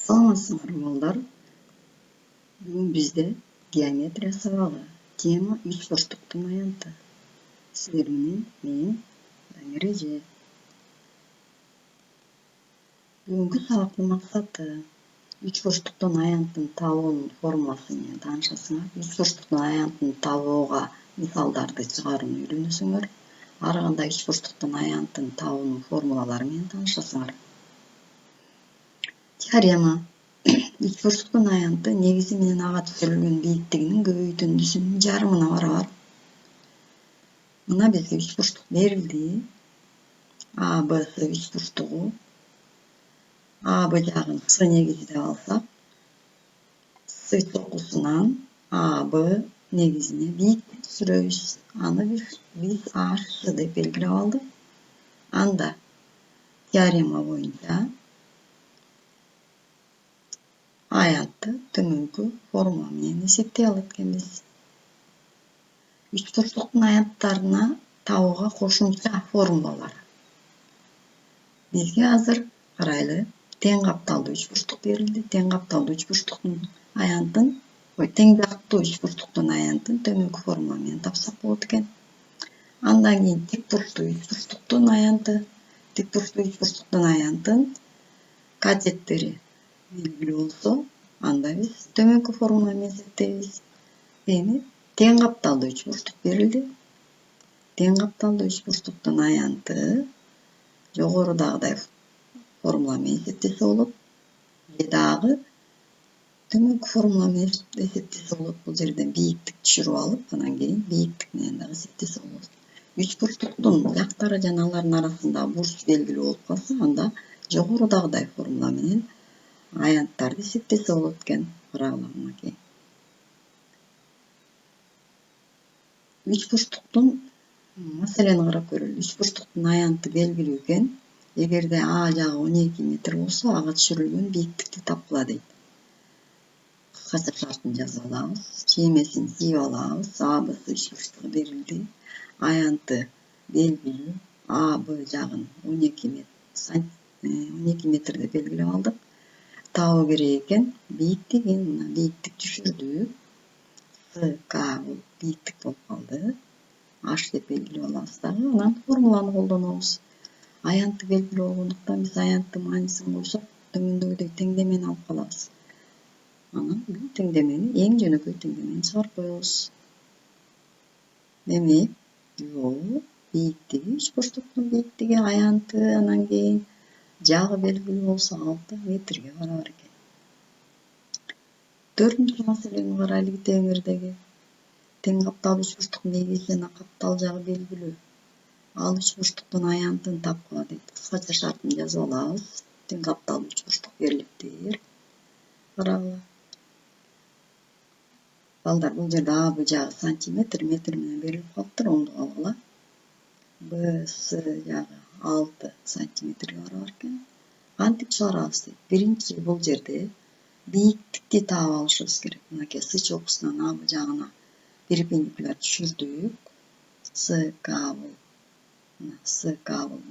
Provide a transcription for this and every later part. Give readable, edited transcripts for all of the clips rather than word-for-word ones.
Саламатсыздарбы балдар. Бүгүн бизде геометрия сабагы. Тема үч бурчтуктун аянты. Силер менен мен Дамир эже. Бүгүнкү сабактын максаты үч бурчтуктун аянтын табуунун формуласы менен таанышасыңар. Үч бурчтуктун аянтын табууга мисалдарды чыгарууну үйрөнөсүңөр. Ары кандай үч бурчтуктун аянтын табуунун формулалары менен таанышасыңар. Теорема. Үч бурчтуктун аянты негизи менен ага түзүлгөн бийиктигинин көбөйтүндүсүнүн жарымына барабар. Мына бизге үч бурчтук берилди. АБС үч бурчтугу. АБ жагын С негизи деп алсак, С чокусунан АБ негизине бийиктик түзүрөбүз. Аны биз HC деп белгилеп алдык. Анда теорема боюнча аянтты төмөнкү формула менен эсептей алат экенбиз. Үч бурчтуктун аянттарына табууга кошумча формулалар. Бизге азыр карайлы, тең капталдуу үч бурчтук берилди. Тең капталдуу үч бурчтуктун аянтын, тең жактуу үч бурчтуктун аянтын төмөнкү формула менен тапсак болот экен. Андан кийин тик бурчтуу үч бурчтуктун аянты, тик бурчтуу үч бурчтуктун аянтын катеттери белгилүү болсо, анда биз төмөнкү формула менен эсептейбиз. Эми тең капталдуу үч бурчтук берилди. Тең капталдуу үч бурчтуктун аянты жогорудагыдай формула менен эсептесе болот. Же дагы төмөнкү формула менен эсептесе болот. Бул жерден бийиктик түшүрүп алып, анан кийин бийиктик менен дагы эсептесе болот. Үч бурчтуктун жактары жана алардын арасында бурч белгилүү болуп калса, анда жогорудагыдай формула менен аянттарды эсептесе болот экен. Карагыла мынакей. Үч бурчтуктун маселени карап көрөлү. Үч бурчтуктун аянты белгилүү экен. Эгерде А жагы 12 метр болсо, ага түшүрүлгөн бийиктикти тапкыла дейт. Кыскача шартын жазып алабыз. Чеймесин тийип алабыз. АБС үч бурчтугу берилди. Аянты белгилүү. АБ жагын 12 метр деп белгилеп алдык. Табуу керек экен. Бийиктигин, мына бийиктик түшүрдүк. СК бул бийиктик болуп калды. H деп белгилеп алабыз дагы. Анан формуланы колдонобуз. Аянты белгилүү болгондуктан биз аянттын маанисин койсок, төмөндөгүдөй теңдемени алып калабыз. Анан бул теңдемени, эң жөнөкөй теңдемени чыгарып коебуз. Демек, жол бийиктиги, үч бурчтуктун бийиктиги, аянты, анан кийин жагы белгилүү болсо 6 метрге барабар экен. 4-нчү маселени карайлы теңирдеги. Тең капталдуу үч бурчтук негизи жана каптал жагы белгилүү. Ал үч бурчтуктун аянтын тапкыла дейт. Кыскача шартын жазып алабыз. Тең капталдуу үч бурчтук берилиптир. Карагыла. Балдар, бул жерде АБ жагы сантиметр, метр менен берилип калыптыр, оңдук алгыла. БС жагы 6 сантиметрге барабар экен. Кантип чыгарабыз дейт. Биринчи бул жерде бийиктикти таап алышыбыз керек. Мынакей С чокусунан АБ жагына перпендикуляр түшүрдүк. СК бул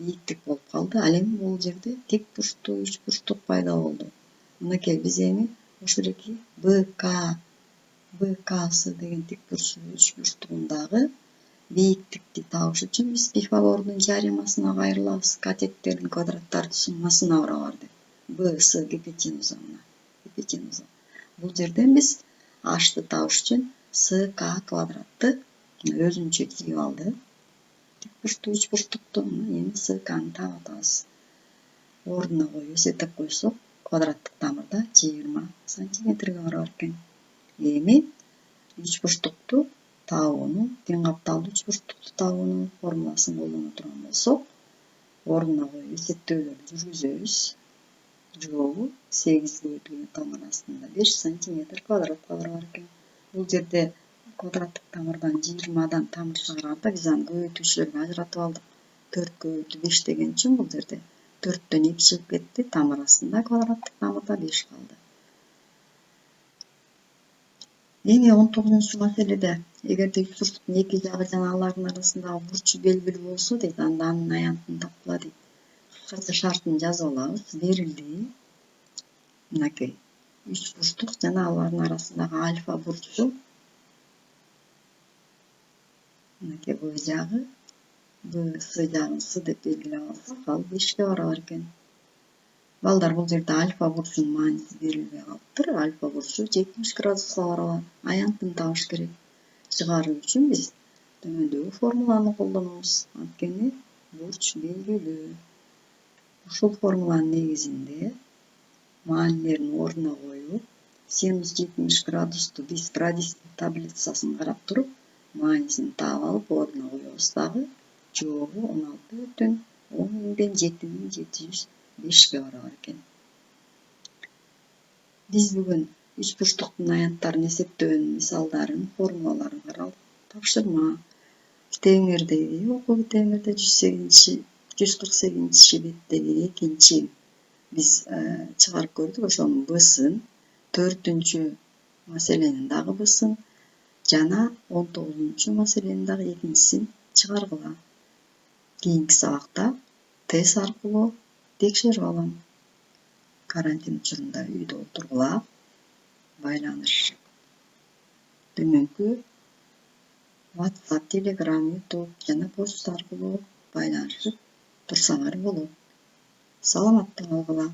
бийиктик болуп калды. Ал эми бул жерде тик бурчтуу үч бурчтук пайда болду. Мынакей биз эми ушул эки БКС деген тик бурчтуу үч бурчтугундагы бийиктикти табыш үчүн биз Пифагордун теоремасына кайрылабыз. Катеттердин квадраттары суммасына барабар деп. БС гипотенуза мына. Гипотенуза. Бул жерден биз H'ты табыш үчүн СК квадратты өзүнчө тийип алды. Тик бурчтуу үч бурчтукту эми СКны таап атабыз. Ордуна коюп эсептеп койсок, квадраттык тамырда 20 сантиметрге барабар экен. Эми үч бурчтукту табуунун, тең капталдуу үч бурчтукту табуунун формуласын колдоно турган болсок, ордуна коюп эсептөөлөрдү жүргүзөбүз. Жолу 8 бөлүнгөн тамыр астында 5 сантиметр квадратка барабар экен. Бул жерде квадраттык тамырдан 20дан тамыр чыгарганда биз аны көбөйтүүчүлөргө ажыратып алдык. 4 көбөйтүү 5 деген үчүн бул жерде 4төн 2 чыгып кетти. Тамыр астында квадраттык тамырда 5 калды. Эми 19-чу маселеде эгерде үч бурчтуктун эки жагы жана алардын арасындагы бурчу белгилүү болсо дейт, анда анын аянтын тапкыла дейт. Кыскача шартын жазып алабыз. Берилди. мынакей үч бурчтук жана алардын арасындагы альфа бурчу мынакей б жагы б с жагын с деп белгилеп алсак ал 5 барабар экен. Балдар, бул жерде альфа бурчунун мааниси берилбей калыптыр. Альфа бурчу 70 градуска барабар. Аянтын табыш керек. Чыгаруу үчүн биз төмөндөгү формуланы колдонобуз. Анткени бурч белгилүү. Ушул формуланын негизинде маанилерин ордуна коюп, синус 70 градусту биз градустун таблицасын карап туруп, маанисин таап алып ордуна коебуз дагы. Жообу 16,10,7705 барабар экен. Биз бүгүн үч бурчтуктун аянттарын эсептөөнүн мисалдарын, формулаларын каралып, тапшырма китебиңердеги, окуу китебиңерде 148 беттеги экинчи биз чыгарып көрдүк. Ошонун бсын, 4-үнчү маселенин дагы бсын жана 19-чу маселенин дагы экинчисин чыгаргыла. Кийинки сабакта тест аркылуу текшерип алам. Карантин учурунда үйдө отургула, байланыш төмөнкү WhatsApp, Telegram, YouTube жана почта аркылуу байланышып турсаңар болот. Саламатта калгыла.